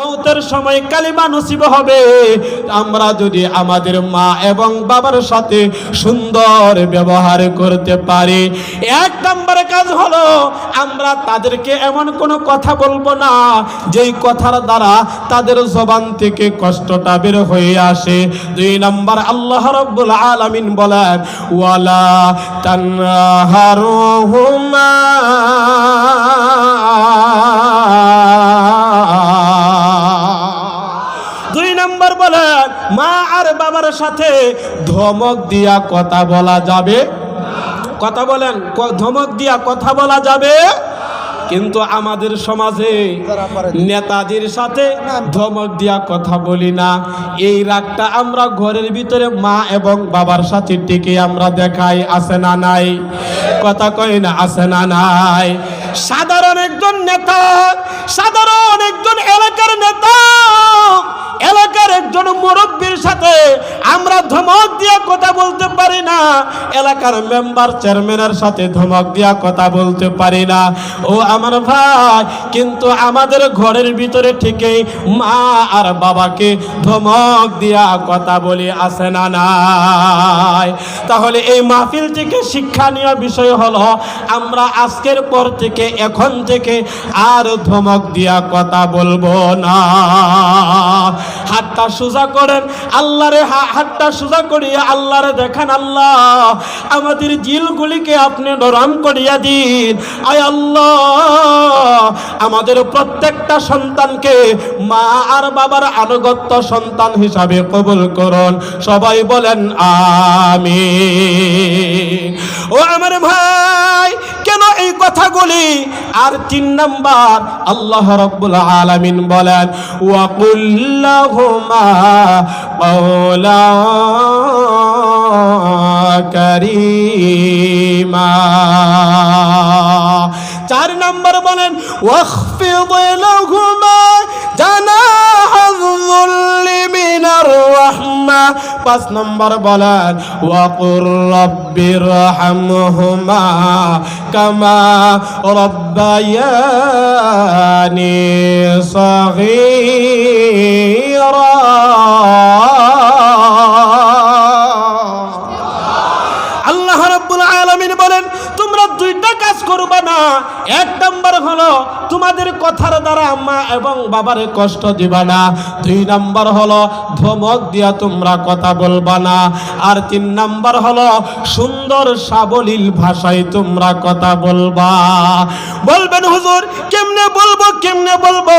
মৌতের সময় কালিমা নসিব হবে আমরা যদি আমাদের মা এবং বাবার সাথে সুন্দর ব্যবহার করতে পারি। এক নম্বরের কাজ হলো আমরা তাদেরকে এমন কোনো কথা বলবো না যেই কথার দ্বারা তাদের জবান থেকে কষ্টটা বের হয়ে আসে। দুই নম্বর আল্লাহ রাব্বুল আলামিন বলেন ওয়ালা তানহারুহুমা বলেন মা আর বাবার সাথে ধমক দিয়া কথা বলা যাবে, কথা বলেন ধমক দিয়া কথা বলা যাবে। কিন্তু আমাদের সমাজে নেতাদের সাথে ধমক দিয়া কথা বলি না, এই রাগটা আমরা ঘরের ভিতরে মা এবং বাবার সাথে টিকে আমরা দেখাই, আছে না নাই? কথা কই না, আছে না নাই? সাধারণ একজন নেতা, সাধারণ একজন এলাকার নেতা, এলাকার একজন মুরব্বীর সাথে আমরা ধমক দিয়া কথা বলতে পারি না, এলাকার মেম্বার চেয়ারম্যানের সাথে ধমক দিয়া কথা বলতে পারি না। ও আমার ভাই, কিন্তু আমাদের ঘরের ভিতরে ঠিকই মা আর বাবাকে ধমক দিয়া কথা বলি, আছে না নাই? তাহলে এই মাহফিল থেকে শিক্ষণীয় বিষয় হলো আমরা আজকের পর থেকে, এখন থেকে আর ধমক দিয়া কথা বলবো না। হাতটা সোজা করেন, আল্লাহরে হাতটা সোজা করিয়া আল্লাহরে দেখান, আল্লাহ আমাদের জিলগুলিকে আপনি নরম করিয়া দিন। আয় আল্লাহ আমাদের প্রত্যেকটা সন্তানকে মা আর বাবার আনুগত্য সন্তান হিসাবে কবুল করুন। সবাই বলেন আমিন। ও আমার ভাই, কেন এই কথাগুলি? আর 3 নাম্বার আল্লাহ রাব্বুল আলামিন বলেন ওয়া কুল লাহুমা কাওলান কারীমা। 4 নাম্বার বলেন ওয়াখফিদ লাহুমা জানাহায-যুল্লি মিনার রাহমা। 5 নাম্বার বলেন ওয়া কুর রাব্বিরহামহুমা কামা রাব্বায়ানি সাগীরা। আল্লাহ রাব্বুল আলামিন বলেন তোমরা 2টা কাজ করবে না। 1 নাম্বার হলো তোমাদের কথার দ্বারা মা এবং বাবারে কষ্ট দিবা না। 2 নাম্বার হলো ধমক দিয়া তোমরা কথা বলবা না। আর 3 নাম্বার হলো সুন্দর সাবলীল ভাষায় তোমরা কথা বলবা। বলবেন হুজুর কেমনে বলবো, কেমনে বলবো?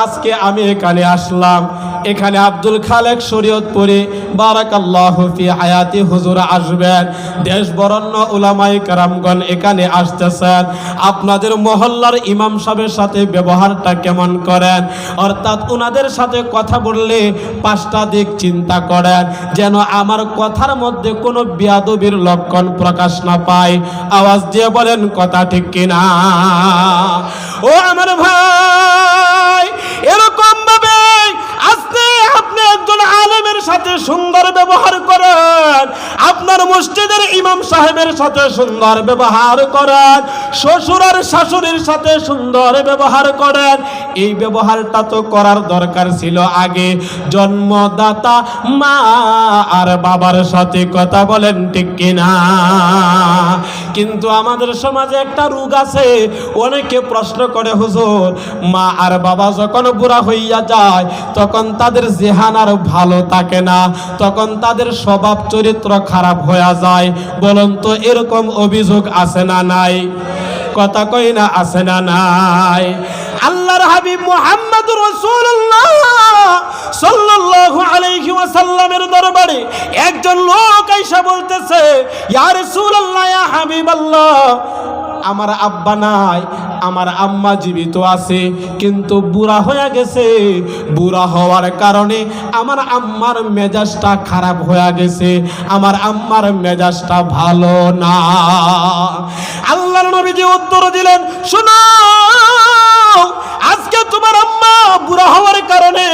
আজকে আমি এখানে আসলাম, এখানে আব্দুল খালেক শরীয়তপুরি বারাকাল্লাহু ফি হায়াতি হুজুর আসবেন, দেশ বরেণ্য উলামায়ে কেরামগণ এখানে আসতেছেন। আপনাদের মহল্লার ইমাম সাহেবের সাথে ব্যবহারটা কেমন করেন? অর্থাৎ ওনাদের সাথে কথা বললে 5টা দিক চিন্তা করেন, যেন আমার কথার মধ্যে কোনো বেয়াদবির লক্ষণ প্রকাশ না পায়। আওয়াজ দিয়ে বলেন কথা ঠিক কিনা? ও আমার ভাই, এরকম ভাবে আজকে আপনি একজন আলেমের সাথে সুন্দর ব্যবহার করেন, আপনার মসজিদের ইমাম সাহেবের সাথে সুন্দর ব্যবহার করেন, শ্বশুর আর শাশুড়ির সাথে সুন্দর ব্যবহার করেন। এই ব্যবহারটা তো করার দরকার ছিল আগে জন্মদাতা মা আর বাবার সাথে। কথা বলেন ঠিক কিনা? কিন্তু আমাদের সমাজে একটা রোগ আছে, অনেকে প্রশ্ন করে হুজুর মা আর বাবা যখন বুড়া হইয়া যায় তখন তাদের জেহান আর ভালো থাকে না, তখন তাদের স্বভাব চরিত্র খারাপ হয়ে যায়। বলুন তো এরকম অভিযোগ আছে না নাই? কথা কই না, আছে না নাই? আল্লাহর হাবিব মুহাম্মদুর রাসূলুল্লাহ সাল্লাল্লাহু আলাইহি ওয়াসাল্লামের দরবারে একজন লোক আইসা বলতেছে ইয়া রাসূলুল্লাহ, ইয়া হাবিবাল্লাহ, আমার আব্বা নাই, আমার আম্মা জীবিত আছে কিন্তু বুড়া হয়ে গেছে। বুড়া হওয়ার কারণে আমার আম্মার মেজাজটা খারাপ হয়ে গেছে, আমার আম্মার মেজাজটা ভালো না। আল্লাহর নবীজি উত্তর দিলেন, শোনো, আজকে তোমার আম্মা বুড়া হওয়ার কারণে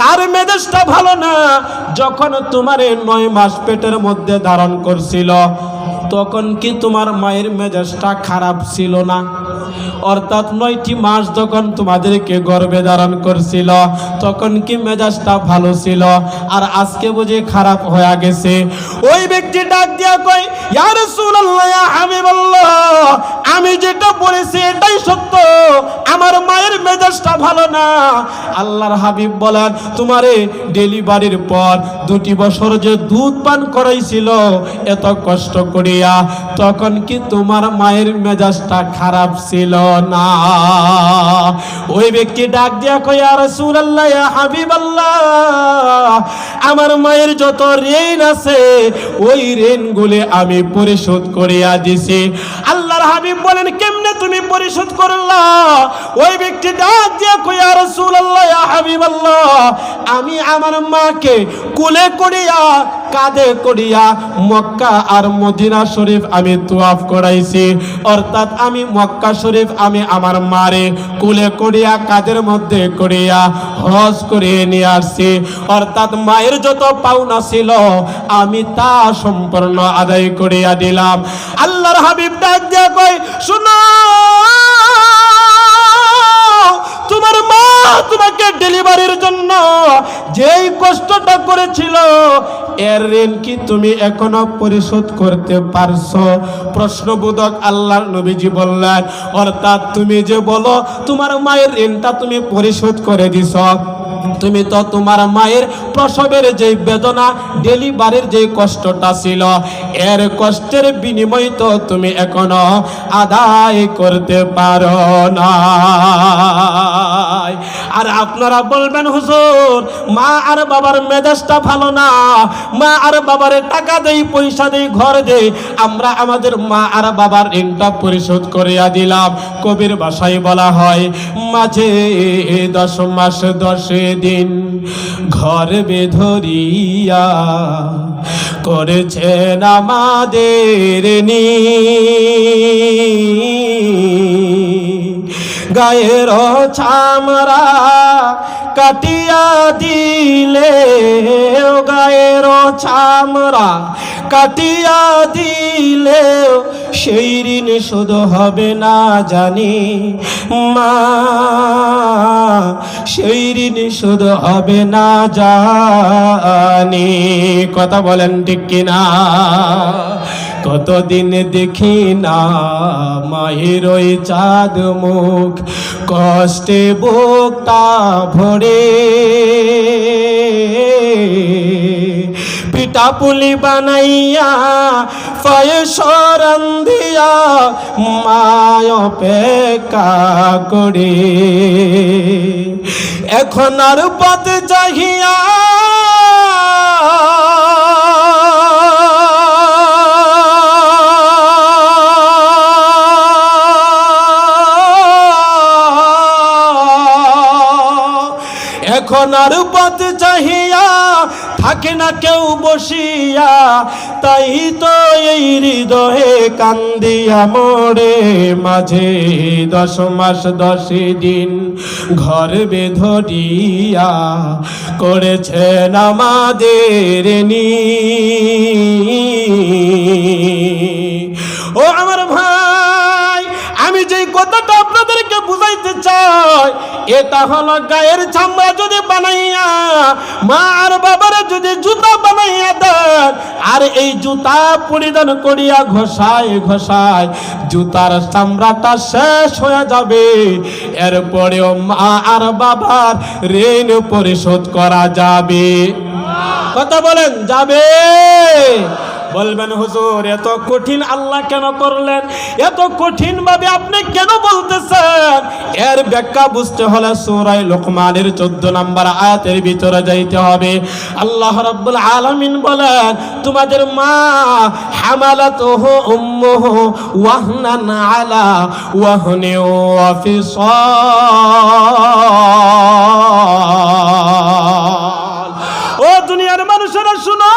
তার মেজাজটা ভালো না। যখন তোমারে 9 মাস পেটের মধ্যে ধারণ করছিল তখন কি তোমার মায়ের মেজাজটা খারাপ ছিল না? অর্থাৎ 9টি মাস যখন তোমাদেরকে গর্ভে ধারণ করছিল তখন কি মেজাজটা ভালো ছিল, আর আজকে বুঝি খারাপ হয়ে গেছে? ওই ব্যক্তি ডাক দিয়া কয়, ইয়া রাসূলুল্লাহ, ইয়া হাবিবাল্লাহ, আমি যেটা বলেছি এটাই সত্য, আমার মায়ের মেজাজটা ভালো না। আল্লাহর হাবিব বলেন, তোমারে ডেলিভারির পর 2টি বছর যে দুধ পান করাইছিল এত কষ্ট করিয়া, তখন কি তোমার মায়ের মেজাজটা খারাপ ছিল না? ওই ব্যক্তি ডাক দিয়া কয়, ইয়া রাসূলুল্লাহ, ইয়া হাবিবাল্লাহ, আমার মায়ের যত ঋণ আছে ওই ঋণগুলি আমি পরিশোধ করিয়া দিছি। আল্লাহর হাবিব বলেন, কেমনে তুমি পরিশোধ করলা? ওই ব্যক্তি ডাক দিয়া কয়, ইয়া রাসূলুল্লাহ, ইয়া হাবিবাল্লাহ, আমি আমার মাকে কোলে করিয়া কাঁধে করিয়া মক্কা আর মদিনা শরীফ আমি তুয়াফ করাইছি। অর্থাৎ আমি মক্কা শরীফ আমি আমার মারে কোলে করিয়া কাঁধের মধ্যে করিয়া হজ করিয়ে নিয়ে আসছি। অর্থাৎ মায়ের যত পাওনা ছিল আমি তা সম্পূর্ণ আদায় করিয়া দিলাম। আল্লাহর হাবিব ডাক দিয়া কয়, শুনো, তোমার মা তোমাকে ডেলিভারির জন্য যেই কষ্টটা করেছিল এর ঋণ কি তুমি এখনো পরিশোধ করতে পারছো? প্রশ্নবোধক আল্লাহর নবীজি বললেন, অর্থাৎ তুমি যে বলো তোমার মায়ের ঋণটা তুমি পরিশোধ করে দিছ, তুমি তো তোমার মায়ের প্রসবের যে বেদনা, ডেলিভারির যে কষ্টটা ছিল এর কষ্টের বিনিময় তো তুমি এখনো আদায় করতে পারো না। আর আপনারা বলবেন, হুজুর, মা আর বাবার মেজাজটা ভালো না, মা আর বাবার টাকা দেই, পয়সা দেই, ঘর দেই, আমরা আমাদের মা আর বাবার ঋণটা পরিশোধ করিয়া দিলাম। কবির ভাষায় বলা হয়, মাঝে 10 মাস 10 দিন ঘর বেধরিয়া করেছেন আমাদের নি, গায়ের চামড়া কাটিয়া দিলে, গায়ের চামড়া কাটিয়া দিলে সেই ঋণ শোধ হবে না জানি মা, সেই ঋণ শোধ হবে না জানি। কথা বলেন ঠিক কিনা? কতদিন দেখি না মায়ের ওই চাঁদ মুখ, কষ্টে বুকটা ভরে পিঠা পুলি বানাইয়া পায়ে শরণ দিয়া মায় অপেক্ষা করে। এখন আর পথ চাহিয়া এখন আর পথ চাহিয়া থাকে না কেউ বসিয়া, তাই তো এই হৃদয়ে কান্দিয়া মোরে মাঝে 10 মাস 10 দিন ঘর বেধরিয়া করেছেন আমাদের নি। ও আমার ভাই, আমি যে কথাটা আপনাদেরকে বুঝাইতে চাই এটা হলো, গায়ের চামড়া যদি বানাইয়া মা আর বাবার যদি জুতা বানাইয়া দেন, আর এই জুতা পরিধান করিয়া ঘষায় ঘষায় জুতার চামড়াটা শেষ হয়ে যাবে, এরপরেও মা আর বাবার ঋণ পরিশোধ করা যাবে। কথা বলেন, যাবে? বলবেন, হুজুর, এত কঠিন আল্লাহ কেন করলেন? এত কঠিন ভাবে আপনি কেন বলতেছেন? এর ব্যাখ্যা বুঝতে হলে সূরা লোকমানের 14 নম্বর আয়াতের ভিতরে যাইতে হবে। আল্লাহ রাব্বুল আলামিন বলেন, তোমাদের মা হামালাতুহু উম্মুহু ওয়াহনান আলা ওয়াহনি ওয়া ফিসাল। ও দুনিয়ার মানুষেরা শুনো,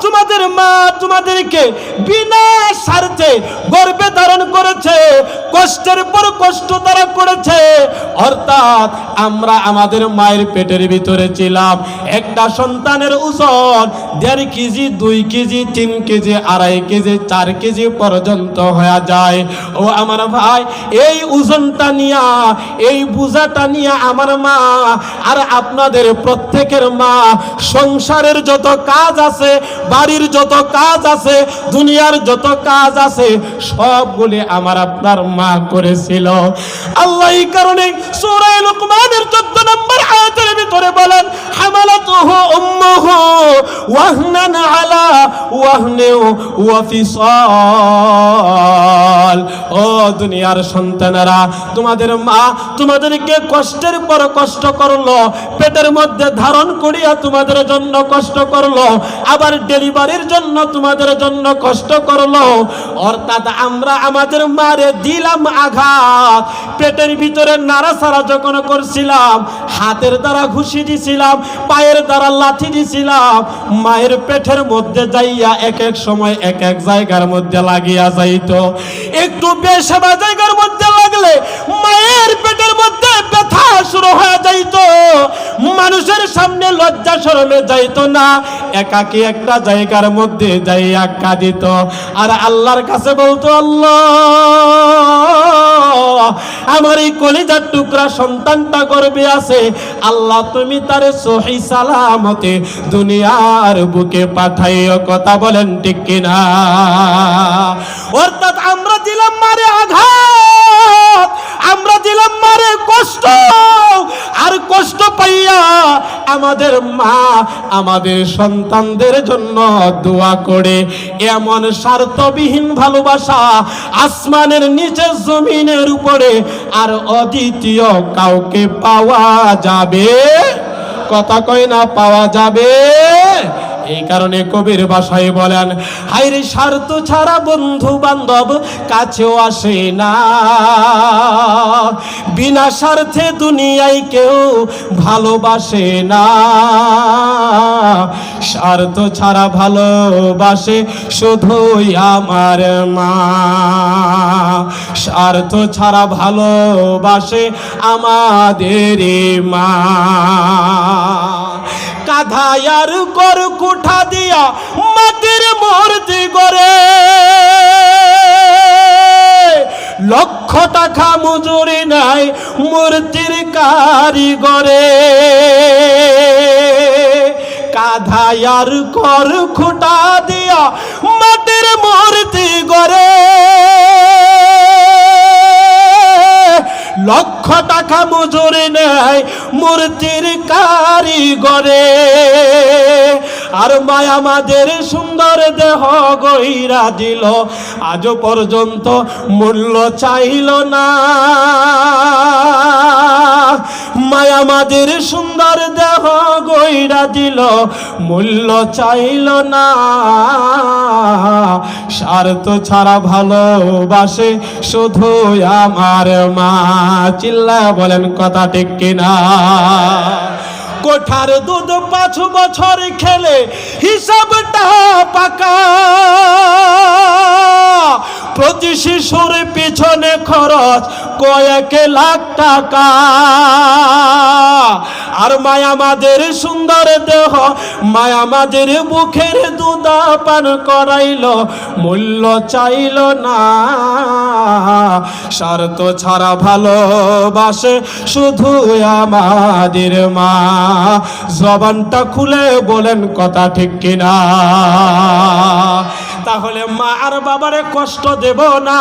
তোমাদের মা তোমাদেরকে বিনা স্বার্থে গর্ভে ধারণ করেছে, কষ্টের পর কষ্ট তারা করেছে। অর্থাৎ আমরা আমাদের মায়ের পেটের ভিতরে ছিলাম, একটা সন্তানের ওজন 1.5 KG, 2 KG, 3 KG, 2.5 KG, 4 KG পর্যন্ত হয়ে যায়। ও আমার ভাই, এই ওজনটা নিয়া, এই বোঝাটা নিয়া আমার মা আর আপনাদের প্রত্যেকের মা সংসারের যত কাজ আছে, বাড়ির যত কাজ আছে, দুনিয়ার যত কাজ আছে, সবগুলি আমার আপনার মা করেছিল। আল্লাহ এই কারণে সূরা লুকমানের 14 নম্বর আয়াতের ভিতরে বলেন, হামালাতুহু উম্মুহু ওয়াহনান আলা ওয়াহনি ওয়া ফিসাল। ও দুনিয়ার সন্তানেরা, তোমাদের মা তোমাদেরকে কষ্টের পর কষ্ট করলো, পেটের মধ্যে ধারণ করিয়া তোমাদের জন্য কষ্ট করলো, আবার ডেলিভারির জন্য তোমাদের জন্য কষ্ট করলো। অর্থাৎ আমরা আমাদের মারে দিলাম আঘাত, পেটের ভিতরে নাড়াচাড়া যখন করছিলাম, হাতের দ্বারা ঘুষি দিছিলাম, পায়ের দ্বারা লাথি দিছিলাম, মায়ের পেটের মধ্যে যাইয়া এক এক সময় এক এক জায়গার মধ্যে লাগিয়া যাইতো। একটু বেশাবা জায়গার মধ্যে লাগলে মায়ের পেটের মধ্যে ব্যথা শুরু হয়ে যাইতো, মানুষের সামনে লজ্জা শরমে যাইতো না, একাকী একটা জায়গার মধ্যে যাইয়া কাঁদিত আর আল্লাহর কাছে বলতো, আল্লাহ আমার এই কলিজার টুকরা সন্তানটা গর্বে আছে, আল্লাহ তুমি তারে সহি সালামতে দুনিয়ার বুকে পাঠাইও। কথা বলেন ঠিক কিনা? অর্থাৎ আমরা দিলাম মারে আঘাত, আমরা দিলাম মারে কষ্ট, আর কষ্ট পাইয়া আমাদের মা আমাদের সন্তানদের জন্য দোয়া করে। এমন স্বার্থবিহীন ভালোবাসা আসমানের নিচে জমিনের উপরে আর অদ্বিতীয় কাউকে পাওয়া যাবে? কথা কয় না, পাওয়া যাবে? এই কারণে কবির ভাষায় বলেন, হায়রে স্বার্থ ছাড়া বন্ধু বান্ধব কাছেও আসে না, বিনা স্বার্থে দুনিয়ায় কেউ ভালোবাসে না, স্বার্থ ছাড়া ভালোবাসে শুধুই আমার মা, স্বার্থ ছাড়া ভালোবাসে আমাদের মা। কাঁধায়ার কর কুঠা দিয়া মাটির মূর্তি গড়ে, লক্ষ টাকা মজুরি নাই মূর্তির কারিগরে, কাঁধায়ার কর কুঠা দিয়া মাটির মূর্তি গড়ে, লক্ষ টাকা মজুরি নেয় মূর্তির কারিগরে। আর মায়া আমাদের সুন্দর দেহ গইরা দিল, আজ পর্যন্ত মূল্য চাইল না, মায়া আমাদের সুন্দর দেহ গইরা দিল, মূল্য চাইল না, স্বার্থ ছাড়া ভালোবাসে শুধু আমার মা। চিল্লায়া বলেন কথা ঠিক কিনা? কোঠার দুধ 5 বছর খেলে হিসাবটা পাকা, প্রতি শিশুর পিছনে খরচ কয়েক লাখ টাকা। আর মায়া আমাদের সুন্দর দেহ, মায়া আমাদের বুকের দুধ পান করাইল, মূল্য চাইল না, স্বার্থ ছাড়া ভালোবাসে শুধু আমাদের মা। জবানটা খুলে বলেন কথা ঠিক কিনা? তাহলে মা আর বাবারে কষ্ট দেব না।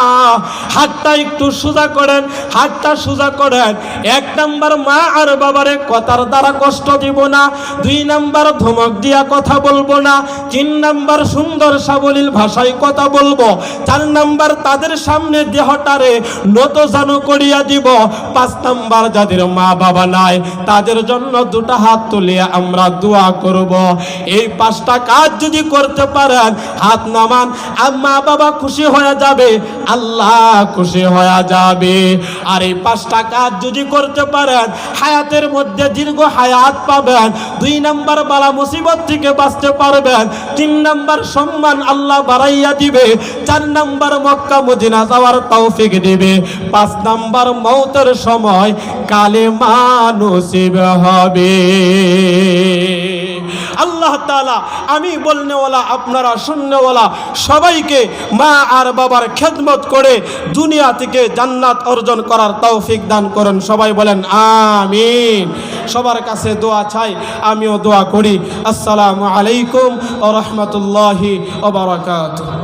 হাতটা একটু সোজা করেন, হাতটা সোজা করেন। 1 নাম্বার, মা আর বাবারে কথার দ্বারা কষ্ট দিব না। 2 নাম্বার, ধমক দিয়া কথা বলবো না। 3 নাম্বার, সুন্দর সাবলীল ভাষায় কথা বলবো। 4 নাম্বার, তাদের সামনে দেহটারে নত জানু করিয়া দিব। 5 নাম্বার, যাদের মা বাবা নাই তাদের জন্য 2টা হাত তুলিয়া আমরা দোয়া করব। এই 5টা কাজ যদি করতে পারেন, হাত নামান, মা বাবা খুশি হয়ে যাবে, আল্লাহ খুশি হয়ে যাবে। আর এই 5টা কাজ যদি করতে পারেন হায়াতের মধ্যে দীর্ঘ হায়াত পাবেন। 2 নাম্বার বালা মুসিবত থেকে বাঁচতে পারবেন। 3 নাম্বার সম্মান আল্লাহ বাড়াইয়া দিবে। 4 নাম্বার মক্কা মদিনা যাওয়ার তৌফিক দিবে। 5 নাম্বার মওতের সময় কালেমা নসিব হবে। আল্লাহ তাআলা আমি বলনেওয়ালা আপনারা শুননেওয়ালা সবাইকে মা আর বাবার খেদমত করে দুনিয়া থেকে জান্নাত অর্জন করার তৌফিক দান করুন। সবাই বলেন আমিন। সবার কাছে দোয়া চাই, আমিও দোয়া করি। আসসালামু আলাইকুম ওয়া রাহমাতুল্লাহি ওয়া বারাকাতুহু।